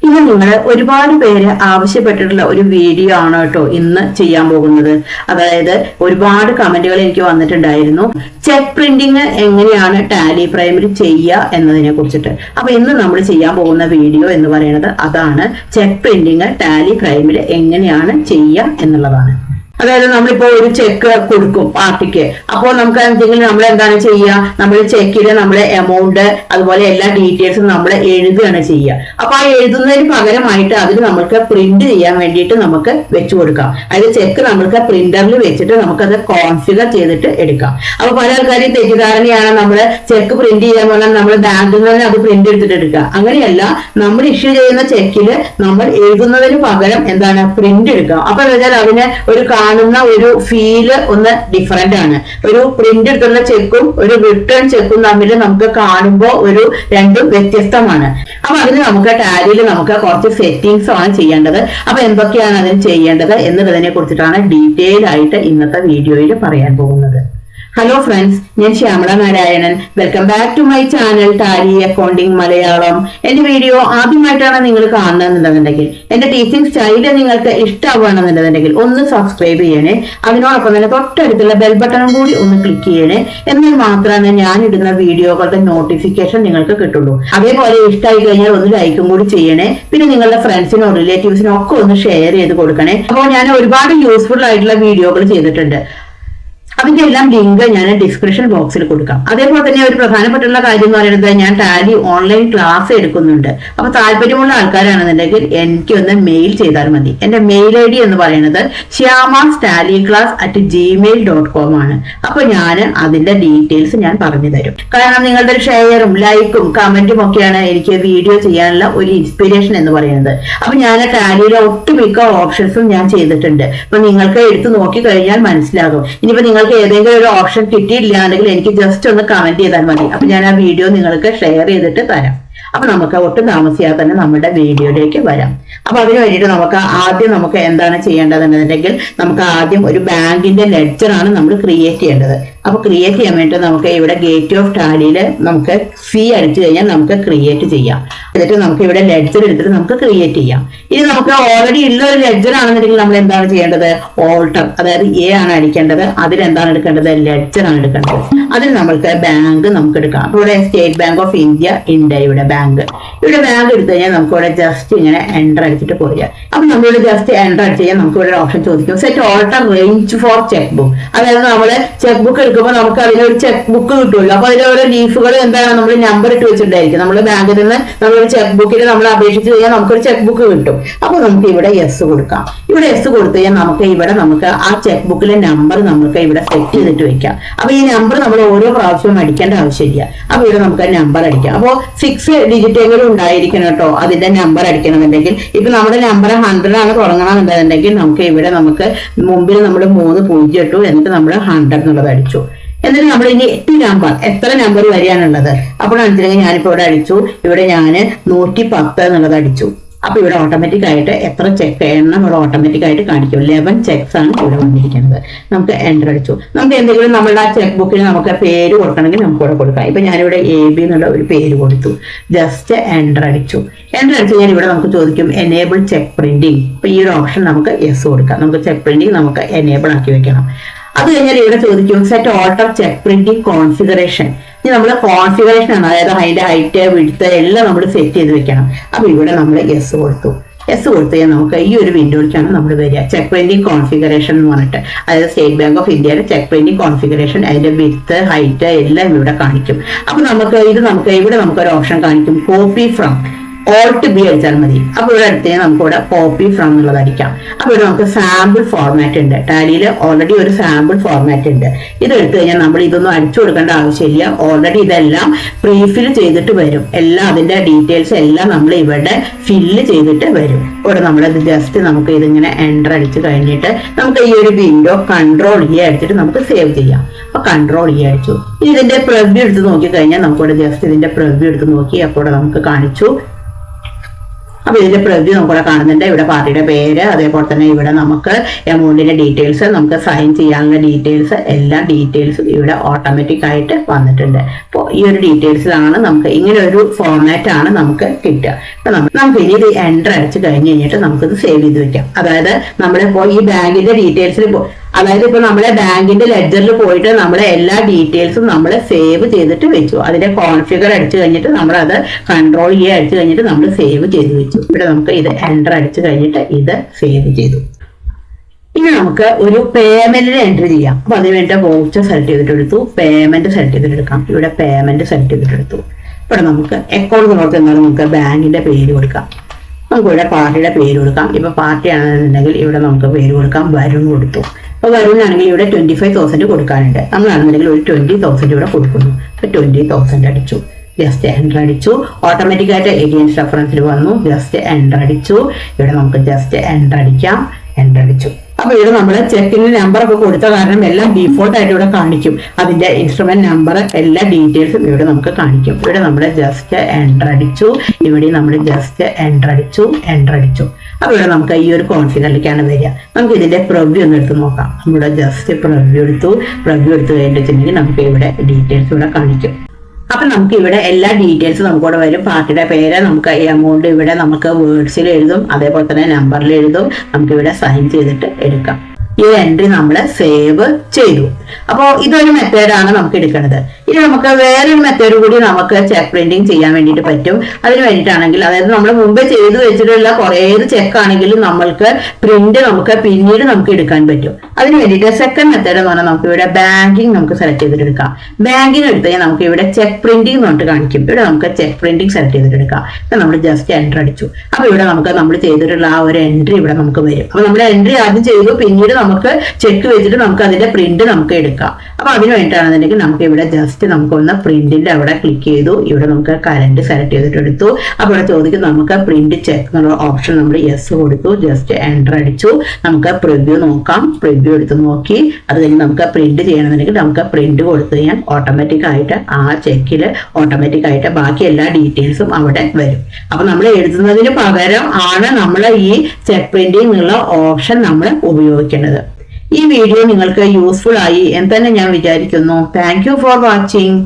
ഇത് നിങ്ങൾ ഒരുപാട് പേര് ആവശ്യപ്പെട്ടിട്ടുള്ള ഒരു വീഡിയോ ആണ് കേട്ടോ ഇന്ന് ചെയ്യാൻ പോകുന്നത്. അതായത് ഒരുപാട് കമന്റുകൾ എനിക്ക് വന്നിട്ടുണ്ടായിരുന്നു, ചെക്ക് പ്രിന്റിങ് എങ്ങനെയാണ് ടാലി പ്രൈമിൽ ചെയ്യുക എന്നതിനെ കുറിച്ചിട്ട്. അപ്പൊ ഇന്ന് നമ്മൾ ചെയ്യാൻ പോകുന്ന വീഡിയോ എന്ന് പറയുന്നത് അതാണ്, ചെക്ക് പ്രിന്റിങ് ടാലി പ്രൈമിൽ എങ്ങനെയാണ് ചെയ്യുക എന്നുള്ളതാണ്. അതായത് നമ്മളിപ്പോ ഒരു ചെക്ക് കൊടുക്കും പാർട്ടിക്ക്, അപ്പോൾ നമുക്ക് എന്തെങ്കിലും നമ്മൾ എന്താണ് ചെയ്യുക, നമ്മൾ ചെക്കില് നമ്മളെ എമൗണ്ട് അതുപോലെ എല്ലാ ഡീറ്റെയിൽസും നമ്മൾ എഴുതുകയാണ് ചെയ്യുക. അപ്പൊ ആ എഴുതുന്നതിന് പകരമായിട്ട് അതിൽ നമുക്ക് പ്രിന്റ് ചെയ്യാൻ വേണ്ടിയിട്ട് നമുക്ക് വെച്ചു കൊടുക്കാം. അതായത് ചെക്ക് നമുക്ക് പ്രിന്ററിൽ വെച്ചിട്ട് നമുക്കത് കോൺഫിഗർ ചെയ്തിട്ട് എടുക്കാം. അപ്പൊ പല ആൾക്കാരും തെറ്റിദ്ധാരണയാണ്, നമ്മള് ചെക്ക് പ്രിന്റ് ചെയ്യാൻ പറഞ്ഞാൽ നമ്മൾ ബാങ്കിൽ നിന്ന് അത് പ്രിന്റ് എടുത്തിട്ട് എടുക്കുക. അങ്ങനെയല്ല, നമ്മൾ ഇഷ്യൂ ചെയ്യുന്ന ചെക്കില് നമ്മൾ എഴുതുന്നതിന് പകരം എന്താണ് പ്രിന്റ് എടുക്കാം. അപ്പൊ എന്താ വെച്ചാൽ അതിന് ഒരു കാണുന്ന ഒരു ഫീല് ഒന്ന് ഡിഫറെന്റ് ആണ്. ഒരു പ്രിന്റ് എടുത്തുള്ള ചെക്കും ഒരു റിട്ടേൺ ചെക്കും തമ്മിൽ നമുക്ക് കാണുമ്പോൾ ഒരു രണ്ടും വ്യത്യസ്തമാണ്. അപ്പൊ അതിന് നമുക്ക് ടാലിയിൽ നമുക്ക് കുറച്ച് സെറ്റിംഗ്സ് ആണ് ചെയ്യേണ്ടത്. അപ്പൊ എന്തൊക്കെയാണ് അതിന് ചെയ്യേണ്ടത് എന്നുള്ളതിനെ കുറിച്ചിട്ടാണ് ഡീറ്റെയിൽ ആയിട്ട് ഇന്നത്തെ വീഡിയോയിൽ പറയാൻ പോകുന്നത്. ഹലോ ഫ്രണ്ട്സ്, ഞാൻ Shyamala Narayanan. Welcome back to my channel Tally accounting Malayalam. എന്റെ വീഡിയോ ആദ്യമായിട്ടാണ് നിങ്ങൾ കാണുന്നതെന്നുണ്ടെങ്കിൽ, എന്റെ ടീച്ചിങ് സ്റ്റൈല് നിങ്ങൾക്ക് ഇഷ്ടമാണെന്നുണ്ടെന്നുണ്ടെങ്കിൽ ഒന്ന് സബ്സ്ക്രൈബ് ചെയ്യണേ. അതിനോടൊപ്പം തന്നെ തൊട്ടടുത്തുള്ള ബെൽ ബട്ടണും കൂടി ഒന്ന് ക്ലിക്ക് ചെയ്യണേ. എന്നാൽ മാത്രമാണ് ഞാൻ ഇടുന്ന വീഡിയോകളുടെ നോട്ടിഫിക്കേഷൻ നിങ്ങൾക്ക് കിട്ടുള്ളൂ. അതേപോലെ ഇഷ്ടമായി കഴിഞ്ഞാൽ ഒന്ന് ലൈക്കും കൂടി ചെയ്യണേ. പിന്നെ നിങ്ങളുടെ ഫ്രണ്ട്സിനോ റിലേറ്റീവ്സിനോ ഒക്കെ ഒന്ന് ഷെയർ ചെയ്ത് കൊടുക്കണേ. അപ്പോൾ ഞാൻ ഒരുപാട് യൂസ്ഫുൾ ആയിട്ടുള്ള വീഡിയോകൾ ചെയ്തിട്ടുണ്ട്. അതിന്റെ എല്ലാം ലിങ്ക് ഞാൻ ഡിസ്ക്രിപ്ഷൻ ബോക്സിൽ കൊടുക്കാം. അതേപോലെ തന്നെ ഒരു പ്രധാനപ്പെട്ടുള്ള കാര്യം എന്ന് പറയുന്നത്, ഞാൻ ടാലി ഓൺലൈൻ ക്ലാസ് എടുക്കുന്നുണ്ട്. അപ്പൊ താല്പര്യമുള്ള ആൾക്കാരാണെന്നുണ്ടെങ്കിൽ എനിക്കൊന്ന് മെയിൽ ചെയ്താൽ മതി. എന്റെ മെയിൽ ID എന്ന് പറയുന്നത് shyamastaliclass@gmail.com ആണ്. അപ്പൊ ഞാൻ അതിന്റെ ഡീറ്റെയിൽസ് ഞാൻ പറഞ്ഞു തരും. കാരണം നിങ്ങളുടെ ഷെയറും ലൈക്കും കമന്റും ഒക്കെയാണ് എനിക്ക് വീഡിയോ ചെയ്യാനുള്ള ഒരു ഇൻസ്പിറേഷൻ എന്ന് പറയുന്നത്. അപ്പൊ ഞാൻ ടാലിയിലെ ഒട്ടുമിക്ക ഓപ്ഷൻസും ഞാൻ ചെയ്തിട്ടുണ്ട്. അപ്പൊ നിങ്ങൾക്ക് എടുത്തു നോക്കി കഴിഞ്ഞാൽ മനസ്സിലാകും. ഇനിയിപ്പോ നിങ്ങൾക്ക് ഏതെങ്കിലും ഒരു ഓപ്ഷൻ കിട്ടിയില്ല എന്നുണ്ടെങ്കിൽ എനിക്ക് ജസ്റ്റ് ഒന്ന് കമന്റ് ചെയ്താൽ മതി. അപ്പൊ ഞാൻ ആ വീഡിയോ നിങ്ങൾക്ക് ഷെയർ ചെയ്തിട്ട് തരാം. അപ്പൊ നമുക്ക് ഒട്ടും താമസിയാതെ തന്നെ നമ്മുടെ വീഡിയോയിലേക്ക് വരാം. അപ്പൊ അതിന് വേണ്ടിയിട്ട് നമുക്ക് എന്താണ് ചെയ്യേണ്ടതെന്നുണ്ടെങ്കിൽ, നമുക്ക് ആദ്യം ഒരു ബാങ്കിന്റെ ലെഡ്ജർ ആണ് നമ്മൾ ക്രിയേറ്റ് ചെയ്യേണ്ടത്. അപ്പൊ ക്രിയേറ്റ് ചെയ്യാൻ വേണ്ടി നമുക്ക് ഇവിടെ ഗേറ്റ് ഓഫ് ടാലിയില് നമുക്ക് ഫീ അടിച്ചു കഴിഞ്ഞാൽ നമുക്ക് ക്രിയേറ്റ് ചെയ്യാം. എന്നിട്ട് നമുക്ക് ഇവിടെ ലെഡ്ജർ എടുത്തിട്ട് നമുക്ക് ക്രിയേറ്റ് ചെയ്യാം. ഇനി നമുക്ക് ഓൾറെഡി ഉള്ള ഒരു ലെഡ്ജർ ആണെന്നുണ്ടെങ്കിൽ നമ്മൾ എന്താണ് ചെയ്യേണ്ടത്, ഓൾട്ടർ, അതായത് എ ആണ് അടിക്കേണ്ടത്. അതിലെന്താണ് എടുക്കേണ്ടത്, ലെഡ്ജർ ആണ് എടുക്കേണ്ടത്. അതിൽ നമുക്ക് ബാങ്ക് നമുക്ക് എടുക്കാം. ഇവിടെ സ്റ്റേറ്റ് ബാങ്ക് ഓഫ് ഇന്ത്യ ഉണ്ട്. ഇവിടെ ബാങ്ക് എടുത്തു കഴിഞ്ഞാൽ നമുക്ക് ഇവിടെ ജസ്റ്റ് ഇങ്ങനെ എൻ്റർ അടിച്ചിട്ട് പോരുക. അപ്പൊ നമ്മളിവിടെ ജസ്റ്റ് എൻ്റർ അടിച്ച് കഴിഞ്ഞാൽ നമുക്ക് ഇവിടെ ഓപ്ഷൻ ചോദിക്കും, set alter range for cheque book. അതായത് നമ്മള് ചെക്ക് ബുക്ക് എടുക്കുമ്പോൾ നമുക്ക് അതിനൊരു ചെക്ക് ബുക്ക് കിട്ടുമല്ലോ. അപ്പൊ അതിലെ ഓരോ ലീഫുകൾ എന്താണ് നമ്മൾ നമ്പർ ഇട്ട് വെച്ചിട്ടുണ്ടായിരിക്കും. നമ്മൾ ബാങ്കിൽ നിന്ന് നമ്മളൊരു ചെക്ക് ബുക്കിൽ നമ്മൾ അപേക്ഷിച്ച് കഴിഞ്ഞാൽ നമുക്കൊരു ചെക്ക് ബുക്ക് കിട്ടും. അപ്പൊ നമുക്ക് ഇവിടെ യെസ് കൊടുക്കാം. ഇവിടെ യെസ് കൊടുത്തു കഴിഞ്ഞാൽ നമുക്ക് ആ ചെക്ക് ബുക്കിലെ നമ്പർ നമുക്ക് ഇവിടെ സെറ്റ് ചെയ്തിട്ട് വെക്കാം. അപ്പൊ ഈ നമ്പർ നമ്മൾ ഓരോ പ്രാവശ്യവും അടിക്കേണ്ട ആവശ്യമില്ല. അപ്പൊ ഇവിടെ നമുക്ക് നമ്പർ അടിക്കാം. അപ്പോൾ 6 ഡിജിറ്റ് എങ്കിലും ഉണ്ടായിരിക്കണം കേട്ടോ അതിന്റെ നമ്പർ അടിക്കണമെന്നുണ്ടെങ്കിൽ. ഇപ്പൊ നമ്മുടെ നമ്പർ 100 ആണ് തുടങ്ങണമെന്നുണ്ടെങ്കിൽ നമുക്ക് ഇവിടെ മുമ്പിൽ നമ്മൾ 3 0 ഇട്ടു, എന്നിട്ട് നമ്മൾ 100 എന്നുള്ളത് അടിച്ചു. എന്നിട്ട് നമ്മൾ ഇനി എത്ര നമ്പർ വരികയാണുള്ളത് അപ്പോഴാണെന്നുണ്ടെങ്കിൽ ഞാനിപ്പോ ഇവിടെ അടിച്ചു. ഇവിടെ ഞാൻ 110 എന്നുള്ളത് അടിച്ചു. അപ്പൊ ഇവിടെ ഓട്ടോമാറ്റിക് ആയിട്ട് എത്ര ചെക്ക് എണ്ണം ഇവിടെ ഓട്ടോമാറ്റിക് ആയിട്ട് കാണിക്കും. 11 ചെക്സ് ആണ് ഇവിടെ വന്നിരിക്കുന്നത്. നമുക്ക് എൻ്റർ അടിച്ചു. നമുക്ക് എന്തെങ്കിലും നമ്മളുടെ ആ ചെക്ക് ബുക്കിന് നമുക്ക് പേര് കൊടുക്കണമെങ്കിൽ നമുക്ക് ഇവിടെ കൊടുക്കാം. ഇപ്പൊ ഞാനിവിടെ AB എന്നുള്ള ഒരു പേര് കൊടുത്തു. ജസ്റ്റ് എൻ്റർ അടിച്ചു. എൻ്റർ അടിച്ചു കഴിഞ്ഞാൽ ഇവിടെ നമുക്ക് ചോദിക്കും എനേബിൾ ചെക്ക് പ്രിന്റിംഗ്. അപ്പൊ ഈ ഒരു ഓപ്ഷൻ നമുക്ക് യെസ് കൊടുക്കാം. നമുക്ക് ചെക്ക് പ്രിന്റിംഗ് നമുക്ക് എനേബിൾ ആക്കി വെക്കണം. അത് കഴിഞ്ഞാൽ ഇവിടെ ചോദിക്കും set alter check printing configuration. ഇനി നമ്മൾ കോൺഫിഗറേഷൻ ആണ്, അതായത് അതിന്റെ ഹൈറ്റ് വിഡ്ത്ത് എല്ലാം നമ്മൾ സെറ്റ് ചെയ്ത് വെക്കണം. അപ്പൊ ഇവിടെ നമ്മൾ യെസ് കൊടുത്തു. യെസ് കൊടുത്തു കഴിഞ്ഞാൽ നമുക്ക് ഈ ഒരു വിൻഡോയിലേക്കാണ് നമ്മൾ വരിക. ചെക്ക് പ്രിന്റിംഗ് കോൺഫിഗറേഷൻ എന്ന് പറഞ്ഞിട്ട്, അതായത് സ്റ്റേറ്റ് ബാങ്ക് ഓഫ് ഇന്ത്യയുടെ ചെക്ക് പ്രിന്റിംഗ് കോൺഫിഗറേഷൻ, അതിന്റെ വിഡ്ത്ത് ഹൈറ്റ് എല്ലാം ഇവിടെ കാണിക്കും. അപ്പൊ ഇവിടെ നമുക്കൊരു ഓപ്ഷൻ കാണിക്കും, കോപ്പി ഫ്രം. Alt B അടിച്ചാൽ മതി. അപ്പൊ ഇവിടെ അടുത്ത് നമുക്ക് ഇവിടെ കോപ്പി ഫ്രം എന്നുള്ളത് അടിക്കാം. അപ്പൊ ഇവിടെ നമുക്ക് സാമ്പിൾ ഫോർമാറ്റ് ഉണ്ട്. ടാലിയിൽ ഓൾറെഡി ഒരു സാമ്പിൾ ഫോർമാറ്റ് ഉണ്ട്. ഇത് എടുത്തു കഴിഞ്ഞാൽ നമ്മൾ ഇതൊന്നും അടിച്ചു കൊടുക്കേണ്ട ആവശ്യമില്ല. ഓൾറെഡി ഇതെല്ലാം പ്രീഫിൽ ചെയ്തിട്ട് വരും. എല്ലാം അതിന്റെ ഡീറ്റെയിൽസ് എല്ലാം നമ്മൾ ഇവിടെ ഫില്ല് ചെയ്തിട്ട് വരും. ഇവിടെ നമ്മളത് ജസ്റ്റ് നമുക്ക് ഇതിങ്ങനെ എൻ്റർ അടിച്ച് കഴിഞ്ഞിട്ട് നമുക്ക് ഈ ഒരു വിൻഡോ Ctrl E അടിച്ചിട്ട് നമുക്ക് സേവ് ചെയ്യാം. അപ്പൊ Ctrl E അടിച്ചു. ഇനി ഇതിന്റെ പ്രിവ്യൂ എടുത്ത് നോക്കി കഴിഞ്ഞാൽ നമുക്കിവിടെ ജസ്റ്റ് ഇതിന്റെ പ്രിവ്യൂ എടുത്ത് നോക്കി അപ്പോൾ നമുക്ക് കാണിച്ചു അപ്പൊ ഇതിന്റെ പ്രിവ്യൂ നമുക്കിവിടെ കാണുന്നുണ്ട്. ഇവിടെ പാർട്ടിയുടെ പേര്, അതേപോലെ തന്നെ ഇവിടെ നമുക്ക് എമൗണ്ടിന്റെ ഡീറ്റെയിൽസ്, നമുക്ക് സൈൻ ചെയ്യാനുള്ള ഡീറ്റെയിൽസ്, എല്ലാ ഡീറ്റെയിൽസും ഇവിടെ ഓട്ടോമാറ്റിക് ആയിട്ട് വന്നിട്ടുണ്ട്. അപ്പോൾ ഈ ഒരു ഡീറ്റെയിൽസിലാണ് നമുക്ക് ഇങ്ങനെ ഒരു ഫോർമാറ്റ് ആണ് നമുക്ക് കിട്ടുക. അപ്പൊ നമുക്ക് ഇനി ഇത് എൻ്റർ അടിച്ച് കഴിഞ്ഞ് കഴിഞ്ഞിട്ട് നമുക്കിത് സേവ് ചെയ്ത് വെക്കാം. അതായത് നമ്മളിപ്പോ ഈ ബാങ്കിന്റെ ഡീറ്റെയിൽസിൽ അതായത് ഇപ്പൊ നമ്മളെ ബാങ്കിന്റെ ലെഡ്ജറിൽ പോയിട്ട് നമ്മളെ എല്ലാ ഡീറ്റെയിൽസും നമ്മൾ സേവ് ചെയ്തിട്ട് വെച്ചു. അതിന്റെ കോൺഫിഗർ അടിച്ചു കഴിഞ്ഞിട്ട് നമ്മൾ അത് കൺട്രോൾ അടിച്ചു കഴിഞ്ഞിട്ട് നമ്മൾ സേവ് ചെയ്ത് വെച്ചു. ഇവിടെ നമുക്ക് ഇത് എൻ്റർ അടിച്ചു കഴിഞ്ഞിട്ട് ഇത് സേവ് ചെയ്തു. ഇനി നമുക്ക് ഒരു പേയ്മെന്റിന് എൻട്രി ചെയ്യാം. അപ്പൊ അതിന് വേണ്ടി വൗച്ചർ സെലക്ട് ചെയ്തിട്ട് എടുത്തു, പേയ്മെന്റ് സെലക്ട് ചെയ്തിട്ട് എടുക്കാം. ഇവിടെ പേയ്മെന്റ് സെലക്ട് ചെയ്തിട്ട് എടുത്തു. ഇവിടെ നമുക്ക് അക്കൗണ്ട് നോക്കി എന്നാലും നമുക്ക് ബാങ്കിന്റെ പേര് കൊടുക്കാം. നമുക്ക് ഇവിടെ പാർട്ടിയുടെ പേര് കൊടുക്കാം. ഇപ്പൊ പാർട്ടി ആണെന്നുണ്ടെങ്കിൽ ഇവിടെ നമുക്ക് പേര് കൊടുക്കാം, വരുൺ കൊടുത്തു. അപ്പോൾ വരുണാണെങ്കിൽ ഇവിടെ 25,000 കൊടുക്കാനുണ്ട്. നമ്മളാണെന്നുണ്ടെങ്കിൽ ഒരു 20,000 ഇവിടെ കൊടുക്കുന്നു. അപ്പൊ 20,000 അടിച്ചു, ജസ്റ്റ് എൻ്റർ അടിച്ചു. ഓട്ടോമാറ്റിക്കായിട്ട് എഗെയിൻസ്റ്റ് റെഫറൻസിൽ വന്നു, ജസ്റ്റ് എൻ്റർ അടിച്ചു. ഇവിടെ നമുക്ക് ജസ്റ്റ് എൻ്റർ അടിക്കാം, എൻ്റർ അടിച്ചു. അപ്പൊ ഇവിടെ നമ്മൾ ചെക്കിന് നമ്പർ ഒക്കെ കൊടുത്ത കാരണം എല്ലാം ഡീഫോൾട്ട് ആയിട്ട് ഇവിടെ കാണിക്കും. അതിന്റെ ഇൻസ്ട്രുമെന്റ് നമ്പർ എല്ലാ ഡീറ്റെയിൽസും ഇവിടെ നമുക്ക് കാണിക്കും. ഇവിടെ നമ്മൾ ജസ്റ്റ് എൻ്റർ അടിച്ചു, ഇവിടെ നമ്മൾ ജസ്റ്റ് എൻ്റർ അടിച്ചു, എൻ്റർ അടിച്ചു. അപ്പൊ ഇവിടെ നമുക്ക് ഈ ഒരു കോൺഫിഗറിലേക്കാണ് വരിക. നമുക്ക് ഇതിന്റെ പ്രിവ്യൂ ഒന്ന് എടുത്ത് നോക്കാം. നമ്മുടെ ജസ്റ്റ് പ്രിവ്യൂ എടുത്തു കഴിഞ്ഞിട്ടുണ്ടെങ്കിൽ നമുക്ക് ഇവിടെ ഡീറ്റെയിൽസ് ഇവിടെ കാണിക്കും. അപ്പൊ നമുക്ക് ഇവിടെ എല്ലാ ഡീറ്റെയിൽസും നമുക്കിവിടെ വരും. പാർട്ടിയുടെ പേര്, നമുക്ക് എമൗണ്ട് ഇവിടെ നമുക്ക് വേർഡ്സിൽ എഴുതും, അതേപോലെ തന്നെ നമ്പറിൽ എഴുതും. നമുക്ക് ഇവിടെ സൈൻ ചെയ്തിട്ട് എടുക്കാം. ഈ എൻട്രി നമ്മൾ സേവ് ചെയ്തു. അപ്പോൾ ഇതൊരു മെത്തേഡാണ് നമുക്ക് എടുക്കുന്നത്. ഇനി നമുക്ക് വേറൊരു മെത്തേഡ് കൂടി നമുക്ക് ചെക്ക് പ്രിന്റിങ് ചെയ്യാൻ വേണ്ടിയിട്ട് പറ്റും. അതിന് വേണ്ടിയിട്ടാണെങ്കിൽ, അതായത് നമ്മൾ മുമ്പേ ചെയ്തു വെച്ചിട്ടുള്ള കുറേ ചെക്ക് ആണെങ്കിലും നമ്മൾക്ക് പ്രിന്റ് നമുക്ക് പിന്നീട് നമുക്ക് എടുക്കാൻ പറ്റും. അതിന് വേണ്ടിയിട്ട് സെക്കൻഡ് മെത്തേഡ് എന്ന് പറഞ്ഞാൽ നമുക്ക് ഇവിടെ ബാങ്കിങ് നമുക്ക് സെലക്ട് ചെയ്തിട്ട് എടുക്കാം. ബാങ്കിങ് എടുത്തു കഴിഞ്ഞാൽ നമുക്ക് ഇവിടെ ചെക്ക് പ്രിന്റിംഗ് എന്ന് പറഞ്ഞിട്ട് കാണിക്കും. ഇവിടെ നമുക്ക് ചെക്ക് പ്രിന്റിംഗ് സെലക്ട് ചെയ്തിട്ട് എടുക്കാം. അപ്പൊ നമ്മൾ ജസ്റ്റ് എൻ്റർ അടിച്ചു. അപ്പൊ ഇവിടെ നമുക്ക് നമ്മൾ ചെയ്തിട്ടുള്ള ആ ഒരു എൻട്രി ഇവിടെ നമുക്ക് വരും. അപ്പൊ നമ്മൾ എൻട്രി ആദ്യം ചെയ്തു, പിന്നീട് നമുക്ക് ചെക്ക് വെച്ചിട്ട് നമുക്ക് അതിന്റെ പ്രിന്റ് നമുക്ക് എടുക്കാം. അപ്പൊ അതിന് വേണ്ടിയിട്ടാണെന്നുണ്ടെങ്കിൽ നമുക്ക് ഇവിടെ ജസ്റ്റ് നമുക്കൊന്ന് പ്രിന്റിന്റെ അവിടെ ക്ലിക്ക് ചെയ്തു. ഇവിടെ നമുക്ക് കറന്റ് സെലക്ട് ചെയ്തിട്ട് എടുത്തു. അപ്പൊ ഇവിടെ ചോദിക്കും നമുക്ക് പ്രിന്റ് ചെക്ക് എന്നുള്ള ഓപ്ഷൻ നമ്മൾ യെസ് കൊടുത്തു, ജസ്റ്റ് എൻ്റർ അടിച്ചു. നമുക്ക് പ്രിവ്യൂ നോക്കാം. പ്രിവ്യൂ എടുത്ത് നോക്കി അത് കഴിഞ്ഞ് നമുക്ക് പ്രിന്റ് ചെയ്യണമെന്നുണ്ടെങ്കിൽ നമുക്ക് പ്രിന്റ് കൊടുത്തു കഴിഞ്ഞാൽ ഓട്ടോമാറ്റിക് ആയിട്ട് ആ ചെക്കിൽ ഓട്ടോമാറ്റിക് ആയിട്ട് ബാക്കി എല്ലാ ഡീറ്റെയിൽസും അവിടെ വരും. അപ്പൊ നമ്മൾ എഴുതുന്നതിന് പകരം ആണ് നമ്മൾ ഈ ചെക്ക് പ്രിന്റിംഗ് എന്നുള്ള ഓപ്ഷൻ നമ്മൾ ഉപയോഗിക്കേണ്ടത്. ഈ വീഡിയോ നിങ്ങൾക്ക് യൂസ്ഫുൾ ആയി എന്ന് തന്നെ ഞാൻ വിചാരിക്കുന്നു. Thank you for watching.